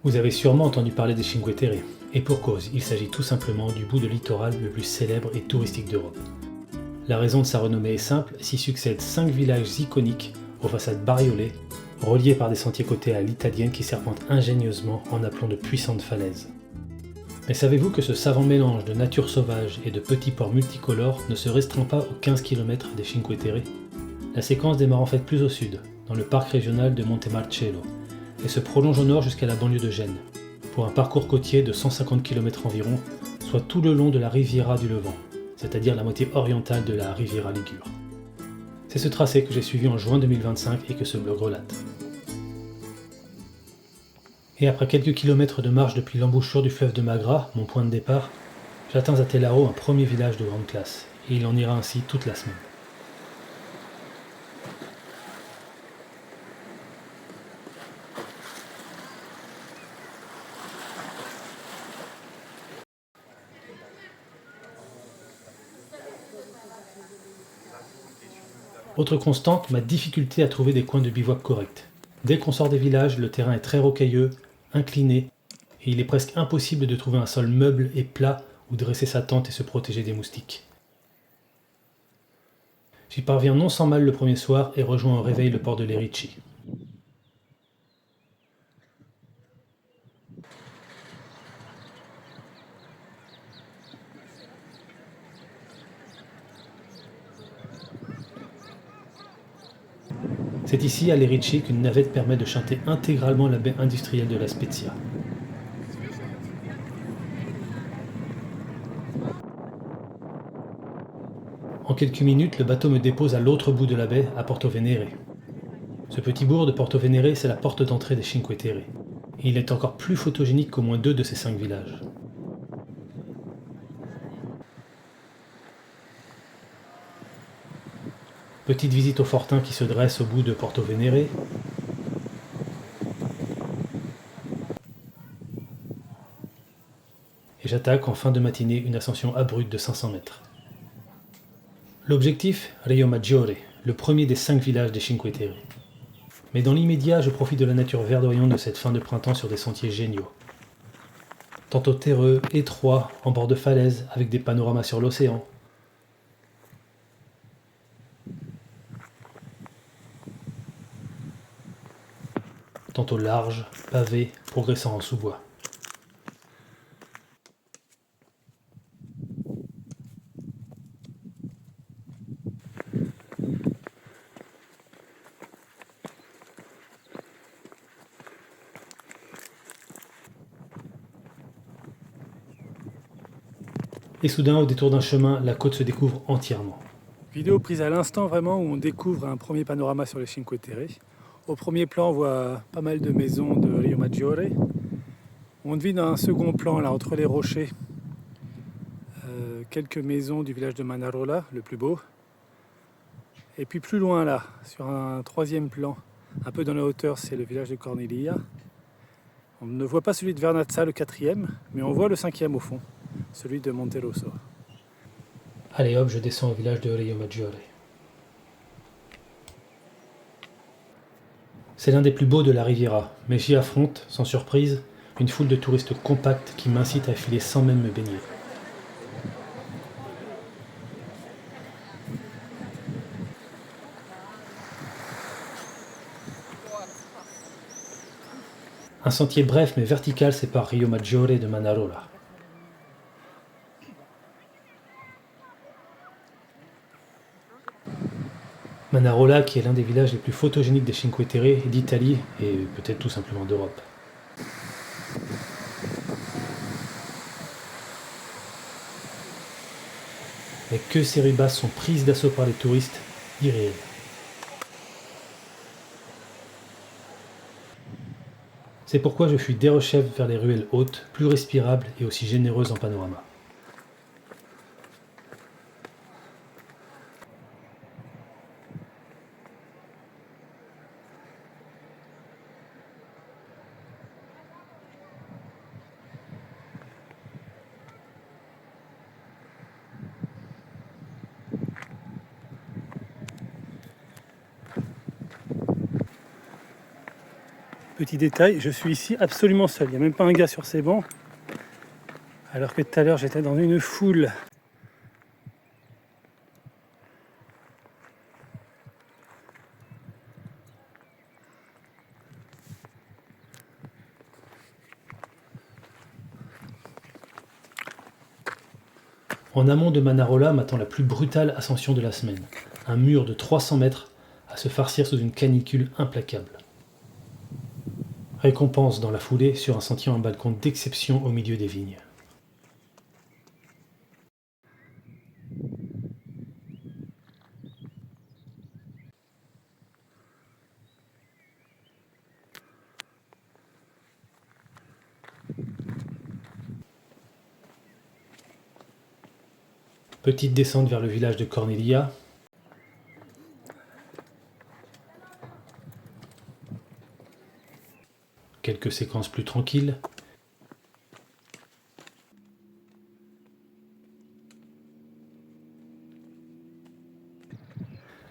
Vous avez sûrement entendu parler des Cinque Terre, et pour cause, il s'agit tout simplement du bout de littoral le plus célèbre et touristique d'Europe. La raison de sa renommée est simple, s'y succèdent 5 villages iconiques aux façades bariolées, reliés par des sentiers cotés à l'italienne qui serpentent ingénieusement en appelant de puissantes falaises. Mais savez-vous que ce savant mélange de nature sauvage et de petits ports multicolores ne se restreint pas aux 15 km des Cinque Terre? La séquence démarre en fait plus au sud, dans le parc régional de Montemarcello, et se prolonge au nord jusqu'à la banlieue de Gênes, pour un parcours côtier de 150 km environ, soit tout le long de la Riviera du Levant, c'est-à-dire la moitié orientale de la Riviera Ligure. C'est ce tracé que j'ai suivi en juin 2025 et que ce blog relate. Et après quelques kilomètres de marche depuis l'embouchure du fleuve de Magra, mon point de départ, j'atteins à Telaro un premier village de grande classe, et il en ira ainsi toute la semaine. Autre constante, ma difficulté à trouver des coins de bivouac corrects. Dès qu'on sort des villages, le terrain est très rocailleux, incliné, et il est presque impossible de trouver un sol meuble et plat où dresser sa tente et se protéger des moustiques. J'y parviens non sans mal le premier soir et rejoins au réveil le port de Lerici. C'est ici, à Lerici, qu'une navette permet de chanter intégralement la baie industrielle de la Spezia. En quelques minutes, le bateau me dépose à l'autre bout de la baie, à Porto Venere. Ce petit bourg de Porto Venere, c'est la porte d'entrée des Cinque Terre. Et il est encore plus photogénique qu'au moins 2 de ces 5 villages. Petite visite au fortin qui se dresse au bout de Porto Venere. Et j'attaque en fin de matinée une ascension abrupte de 500 mètres. L'objectif, Rio Maggiore, le premier des 5 villages des Cinque Terre. Mais dans l'immédiat, je profite de la nature verdoyante de cette fin de printemps sur des sentiers géniaux. Tantôt terreux, étroits, en bord de falaise, avec des panoramas sur l'océan. Tantôt larges, pavés, progressant en sous-bois. Et soudain, au détour d'un chemin, la côte se découvre entièrement. Vidéo prise à l'instant vraiment où on découvre un premier panorama sur les Cinque Terre. Au premier plan, on voit pas mal de maisons de Rio Maggiore. On devine un second plan là entre les rochers quelques maisons du village de Manarola, le plus beau. Et puis plus loin là, sur un troisième plan, un peu dans la hauteur, c'est le village de Cornelia. On ne voit pas celui de Vernazza, le quatrième, mais on voit le cinquième au fond, celui de Monterosso. Allez hop, je descends au village de Rio Maggiore. C'est l'un des plus beaux de la Riviera, mais j'y affronte, sans surprise, une foule de touristes compacts qui m'incitent à filer sans même me baigner. Un sentier bref mais vertical sépare Rio Maggiore de Manarola. Manarola, qui est l'un des villages les plus photogéniques des Cinque Terre d'Italie et peut-être tout simplement d'Europe. Mais que ces rues basses sont prises d'assaut par les touristes, irréel. C'est pourquoi je fuis derechef vers les ruelles hautes, plus respirables et aussi généreuses en panorama. Petit détail, je suis ici absolument seul. Il n'y a même pas un gars sur ces bancs. Alors que tout à l'heure j'étais dans une foule. En amont de Manarola m'attend la plus brutale ascension de la semaine. Un mur de 300 mètres à se farcir sous une canicule implacable. Récompense dans la foulée sur un sentier en balcon d'exception au milieu des vignes. Petite descente vers le village de Cornelia. Quelques séquences plus tranquilles.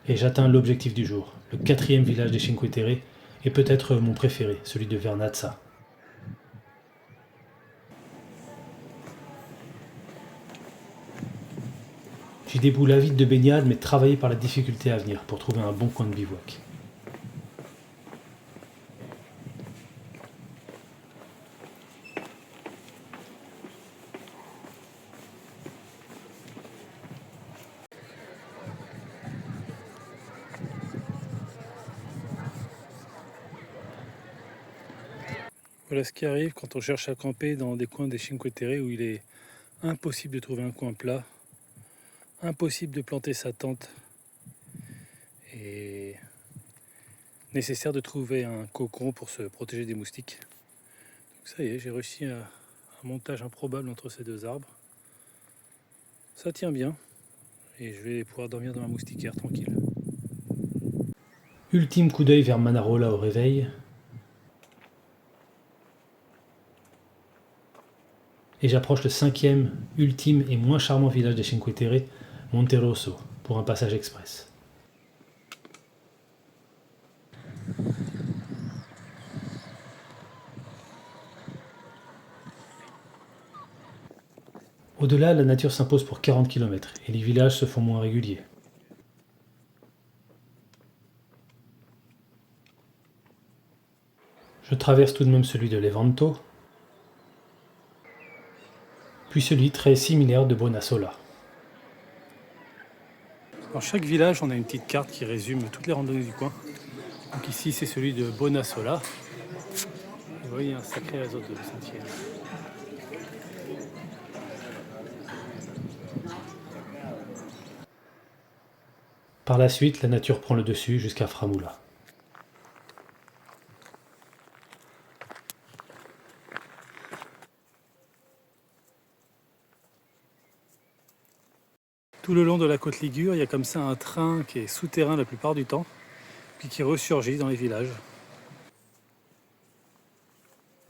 Et j'atteins l'objectif du jour, le 4e village des Cinque Terre, et peut-être mon préféré, celui de Vernazza. J'y déboule avide de baignade, mais travaillé par la difficulté à venir pour trouver un bon coin de bivouac. Voilà ce qui arrive quand on cherche à camper dans des coins des Cinque Terre où il est impossible de trouver un coin plat, impossible de planter sa tente et nécessaire de trouver un cocon pour se protéger des moustiques. Donc ça y est, j'ai réussi un montage improbable entre ces deux arbres. Ça tient bien et je vais pouvoir dormir dans ma moustiquaire tranquille. Ultime coup d'œil vers Manarola au réveil. Et j'approche le 5e, ultime et moins charmant village des Cinque Terre, Monterosso, pour un passage express. Au-delà, la nature s'impose pour 40 km et les villages se font moins réguliers. Je traverse tout de même celui de Levanto, puis celui très similaire de Bonassola. Dans chaque village, on a une petite carte qui résume toutes les randonnées du coin. Donc ici, c'est celui de Bonassola. Vous voyez, il y a un sacré réseau de sentiers. Par la suite, la nature prend le dessus jusqu'à Framula. Tout le long de la côte Ligure, il y a comme ça un train qui est souterrain la plupart du temps, puis qui ressurgit dans les villages.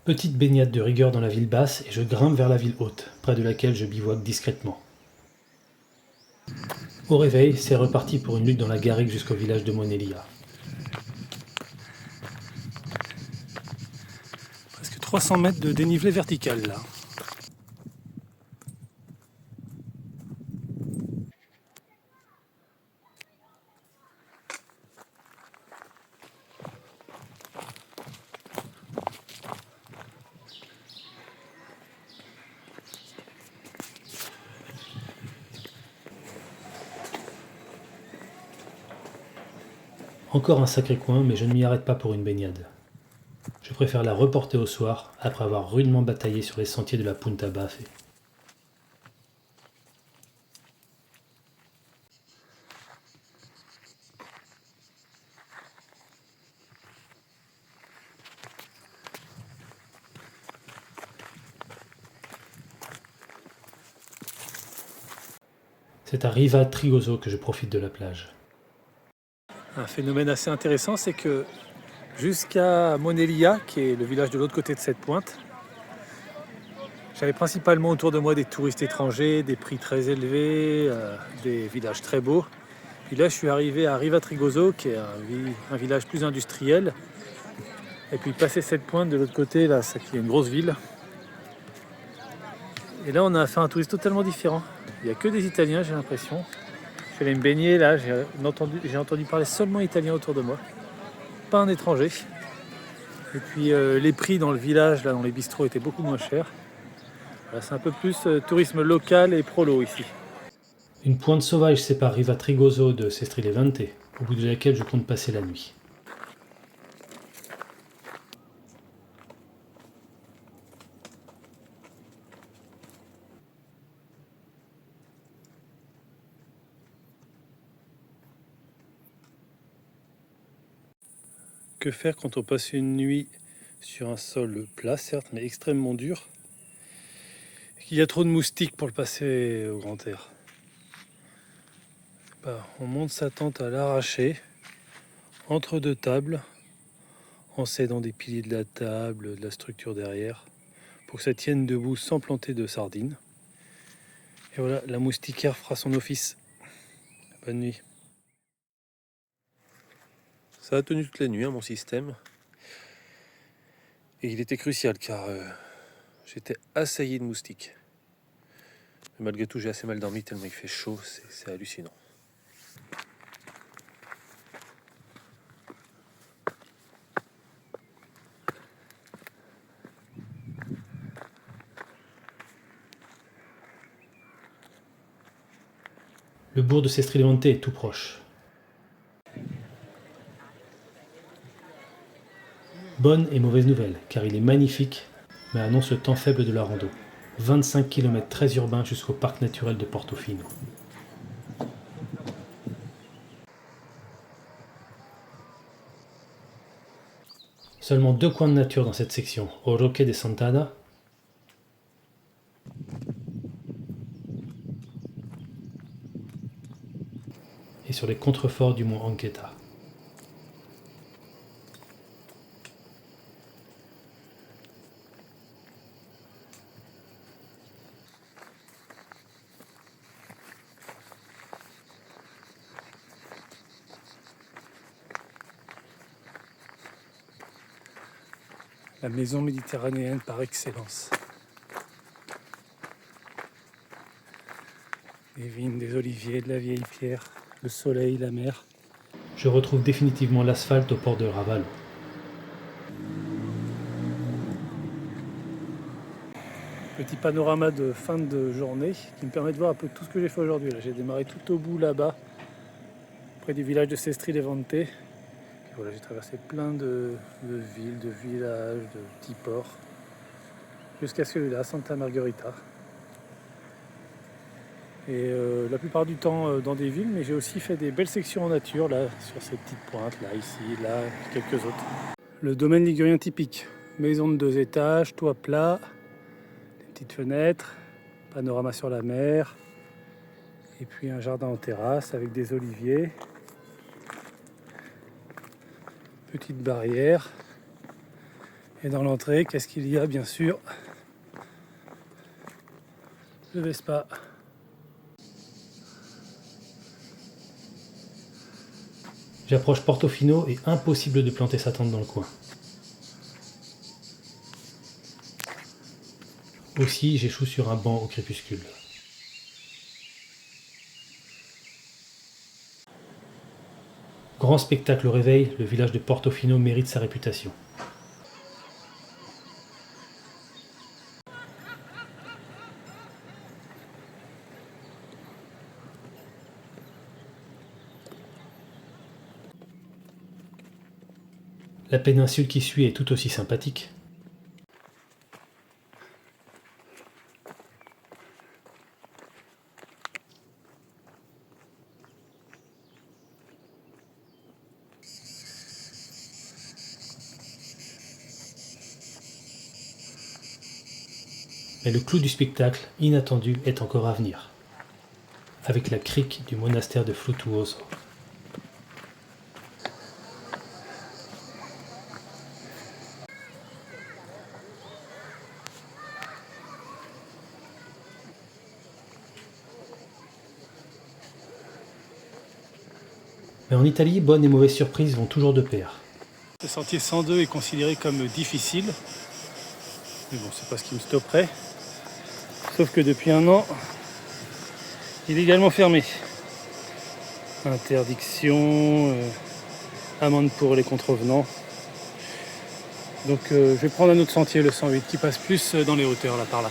Petite baignade de rigueur dans la ville basse et je grimpe vers la ville haute, près de laquelle je bivouaque discrètement. Au réveil, c'est reparti pour une lutte dans la garrigue jusqu'au village de Monelia. Presque 300 mètres de dénivelé vertical là. Encore un sacré coin, mais je ne m'y arrête pas pour une baignade. Je préfère la reporter au soir, après avoir rudement bataillé sur les sentiers de la Punta Baffe. C'est à Riva Trigoso que je profite de la plage. Un phénomène assez intéressant, c'est que jusqu'à Monelia, qui est le village de l'autre côté de cette pointe, j'avais principalement autour de moi des touristes étrangers, des prix très élevés, des villages très beaux. Puis là, je suis arrivé à Riva Trigoso, qui est un village plus industriel, Et puis passer cette pointe de l'autre côté, là, ça qui est une grosse ville. Et là, on a affaire à un touriste totalement différent. Il n'y a que des Italiens, j'ai l'impression. Je suis allé me baigner, là, j'ai entendu parler seulement italien autour de moi. Pas un étranger. Et puis les prix dans le village, là, dans les bistrots, étaient beaucoup moins chers. Voilà, c'est un peu plus tourisme local et prolo ici. Une pointe sauvage sépare Riva Trigoso de Sestri Levante, au bout de laquelle je compte passer la nuit. Que faire quand on passe une nuit sur un sol plat, certes, mais extrêmement dur, et qu'il y a trop de moustiques pour le passer au grand air? On monte sa tente à l'arraché, entre deux tables, en s'aidant des piliers de la table, de la structure derrière, pour que ça tienne debout sans planter de sardines. Et voilà, la moustiquaire fera son office. Bonne nuit. Ça a tenu toute la nuit, hein, mon système. Et il était crucial car j'étais assailli de moustiques. Mais malgré tout, j'ai assez mal dormi tellement il fait chaud, c'est hallucinant. Le bourg de Sestri Levante est tout proche. Bonne et mauvaise nouvelle, car il est magnifique, mais annonce le temps faible de la rando. 25 km très urbain jusqu'au parc naturel de Portofino. Seulement 2 coins de nature dans cette section, au Roque de Sant'Ada et sur les contreforts du mont Ancheta. La maison méditerranéenne par excellence. Des vignes, des oliviers, de la vieille pierre, le soleil, la mer. Je retrouve définitivement l'asphalte au port de Ravallo. Petit panorama de fin de journée qui me permet de voir un peu tout ce que j'ai fait aujourd'hui. J'ai démarré tout au bout là-bas, près du village de Sestri Levante. Voilà, j'ai traversé plein de villes, de villages, de petits ports, jusqu'à celui-là, Santa Margherita. Et la plupart du temps dans des villes, mais j'ai aussi fait des belles sections en nature, là, sur ces petites pointes, là, ici, là, quelques autres. Le domaine ligurien typique, maison de 2 étages, toit plat, des petites fenêtres, panorama sur la mer, et puis un jardin en terrasse avec des oliviers. Petite barrière. Et dans l'entrée, qu'est-ce qu'il y a? Bien sûr, le Vespa. J'approche Portofino et impossible de planter sa tente dans le coin. Aussi, j'échoue sur un banc au crépuscule. Grand spectacle au réveil, le village de Portofino mérite sa réputation. La péninsule qui suit est tout aussi sympathique. Mais le clou du spectacle, inattendu, est encore à venir, avec la crique du monastère de Frutuoso. Mais en Italie, bonnes et mauvaises surprises vont toujours de pair. Le sentier 102 est considéré comme difficile, mais bon, c'est pas ce qui me stopperait. Sauf que depuis un an, il est également fermé. Interdiction, amende pour les contrevenants. Donc je vais prendre un autre sentier, le 108, qui passe plus dans les hauteurs là par là.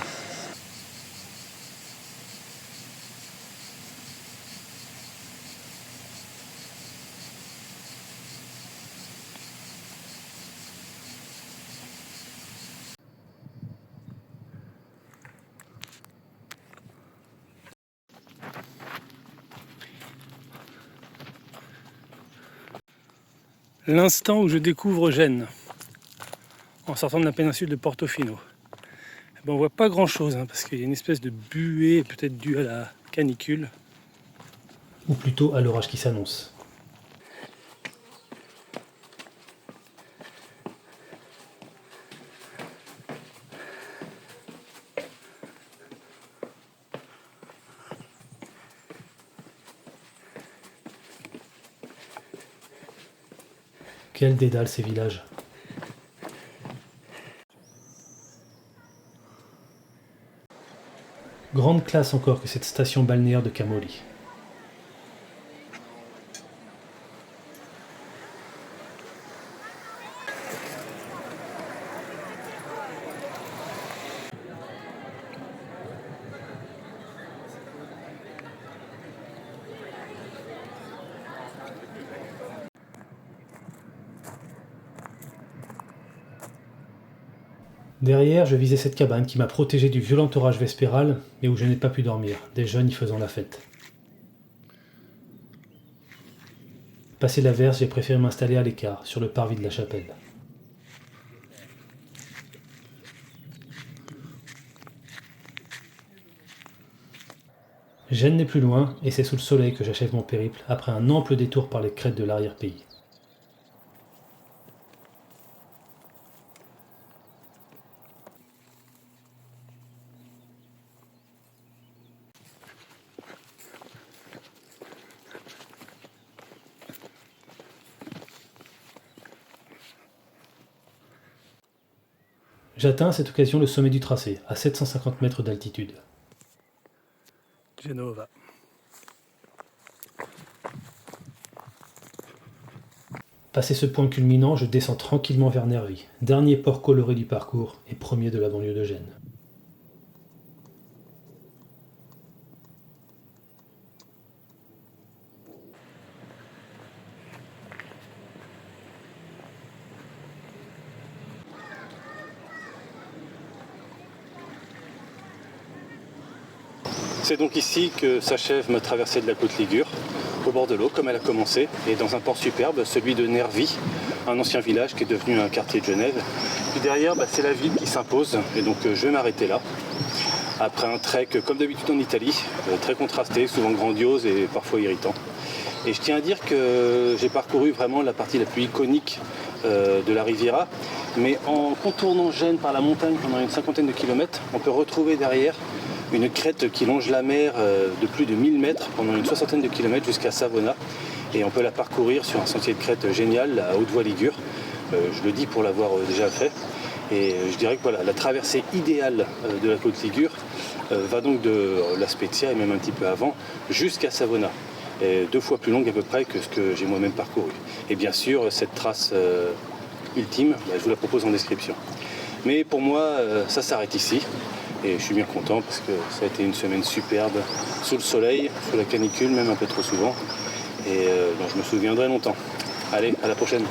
L'instant où je découvre Gênes, en sortant de la péninsule de Portofino. On voit pas grand chose, parce qu'il y a une espèce de buée, peut-être due à la canicule. Ou plutôt à l'orage qui s'annonce. Quel dédale ces villages! Grande classe encore que cette station balnéaire de Camoli. Derrière, je visais cette cabane qui m'a protégé du violent orage vespéral, mais où je n'ai pas pu dormir, des jeunes y faisant la fête. Passé l'averse, j'ai préféré m'installer à l'écart, sur le parvis de la chapelle. Gênes n'est plus loin, et c'est sous le soleil que j'achève mon périple, après un ample détour par les crêtes de l'arrière-pays. J'atteins à cette occasion le sommet du tracé, à 750 mètres d'altitude. Genova. Passé ce point culminant, je descends tranquillement vers Nervi, dernier port coloré du parcours et premier de la banlieue de Gênes. C'est donc ici que s'achève ma traversée de la côte Ligure, au bord de l'eau comme elle a commencé, et dans un port superbe, celui de Nervi, un ancien village qui est devenu un quartier de Genève. Puis derrière, c'est la ville qui s'impose, et donc je vais m'arrêter là. Après un trek, comme d'habitude en Italie, très contrasté, souvent grandiose et parfois irritant. Et je tiens à dire que j'ai parcouru vraiment la partie la plus iconique de la Riviera, mais en contournant Gênes par la montagne pendant une cinquantaine de kilomètres, on peut retrouver derrière une crête qui longe la mer de plus de 1000 mètres pendant une soixantaine de kilomètres jusqu'à Savona. Et on peut la parcourir sur un sentier de crête génial, la Haute-Voie Ligure. Je le dis pour l'avoir déjà fait. Et je dirais que voilà, la traversée idéale de la côte Ligure va donc de La Spezia et même un petit peu avant jusqu'à Savona. Et 2 fois plus longue à peu près que ce que j'ai moi-même parcouru. Et bien sûr, cette trace ultime, je vous la propose en description. Mais pour moi, ça s'arrête ici. Et je suis bien content parce que ça a été une semaine superbe, sous le soleil, sous la canicule, même un peu trop souvent. Et dont je me souviendrai longtemps. Allez, à la prochaine.